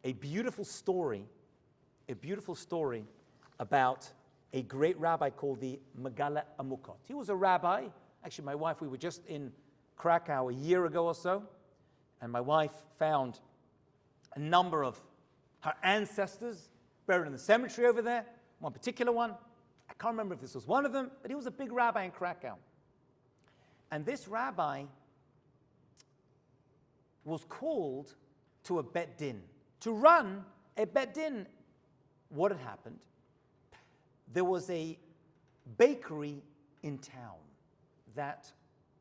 a beautiful story about a great rabbi called the Megala Amukot. He was a rabbi. Actually, my wife, we were just in Krakow a year ago or so, and my wife found a number of her ancestors buried in the cemetery over there, one particular one. I can't remember if this was one of them, but he was a big rabbi in Krakow. And this rabbi was called to a bet din, to run a bet din. What had happened? There was a bakery in town that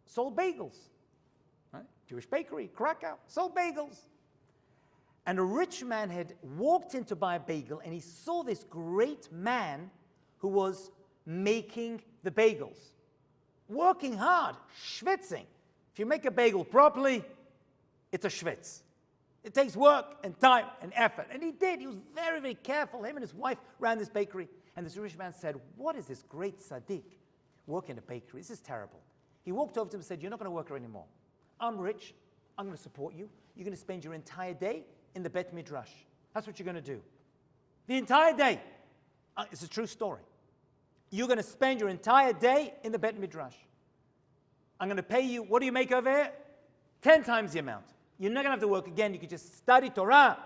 sold bagels. Right? Jewish bakery, Krakow, sold bagels. And a rich man had walked in to buy a bagel, and he saw this great man who was making the bagels, working hard, schwitzing. If you make a bagel properly, it's a schwitz. It takes work and time and effort. And he did. He was very, very careful. Him and his wife ran this bakery. And this rich man said, what is this great tzaddik working in a bakery? This is terrible. He walked over to him and said, you're not going to work here anymore. I'm rich. I'm going to support you. You're going to spend your entire day in the Bet Midrash. That's what you're going to do. The entire day. It's a true story. You're going to spend your entire day in the Bet Midrash. I'm going to pay you, what do you make over here? 10 times the amount. You're not going to have to work again. You can just study Torah,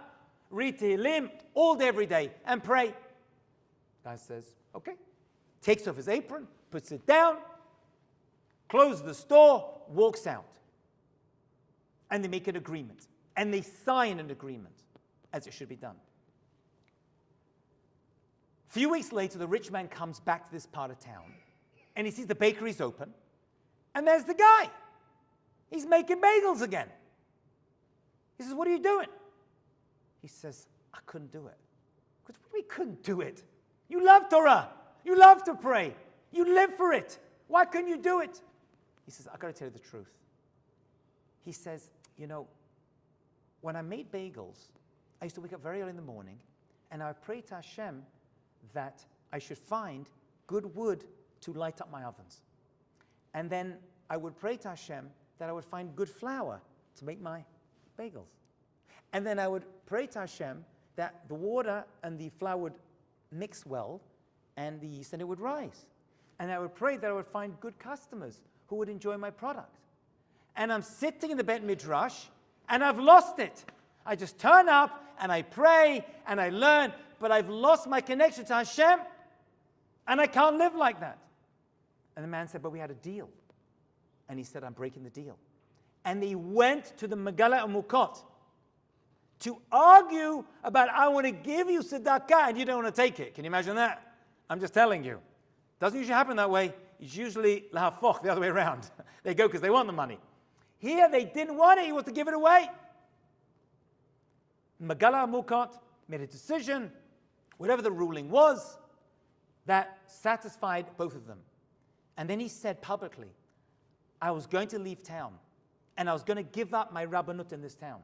read Tehillim all day, every day, and pray. The guy says, okay. Takes off his apron, puts it down, closes the store, walks out. And they make an agreement. And they sign an agreement, as it should be done. A few weeks later, the rich man comes back to this part of town, and he sees the bakery's open, and there's the guy. He's making bagels again. He says, what are you doing? He says, I couldn't do it. We couldn't do it. You love Torah. You love to pray. You live for it. Why couldn't you do it? He says, I've got to tell you the truth. He says, you know, when I made bagels, I used to wake up very early in the morning, and I would pray to Hashem that I should find good wood to light up my ovens. And then I would pray to Hashem that I would find good flour to make my bagels. And then I would pray to Hashem that the water and the flour would mix well, and the yeast and it would rise. And I would pray that I would find good customers who would enjoy my product. And I'm sitting in the Bet Midrash, and I've lost it. I just turn up, and I pray, and I learn, but I've lost my connection to Hashem, and I can't live like that. And the man said, but we had a deal. And he said, I'm breaking the deal. And they went to the Megala Amukot to argue about, I want to give you tzedakah, and you don't want to take it. Can you imagine that? I'm just telling you. Doesn't usually happen that way. It's usually lahafoch, the other way around. They go because they want the money. Here, they didn't want it. He was to give it away. Megala Amukot made a decision, whatever the ruling was, that satisfied both of them. And then he said publicly, I was going to leave town, and I was going to give up my rabbanut in this town.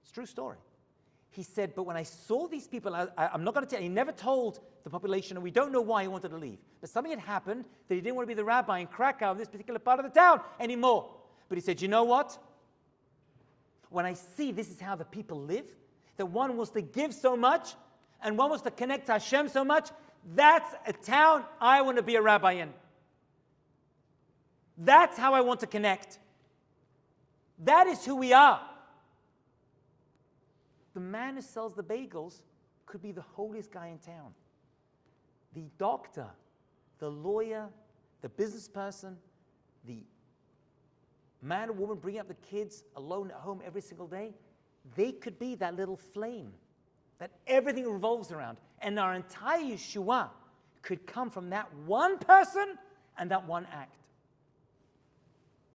It's a true story. He said, but when I saw these people, I'm not going to tell you, he never told the population, and we don't know why he wanted to leave. But something had happened that he didn't want to be the rabbi in Krakow, in this particular part of the town, anymore. But he said, you know what? When I see this is how the people live, that one wants to give so much, and one wants to connect to Hashem so much, that's a town I want to be a rabbi in. That's how I want to connect. That is who we are. The man who sells the bagels could be the holiest guy in town. The doctor, the lawyer, the business person, the man or woman bringing up the kids alone at home every single day, they could be that little flame that everything revolves around. And our entire Yeshua could come from that one person and that one act.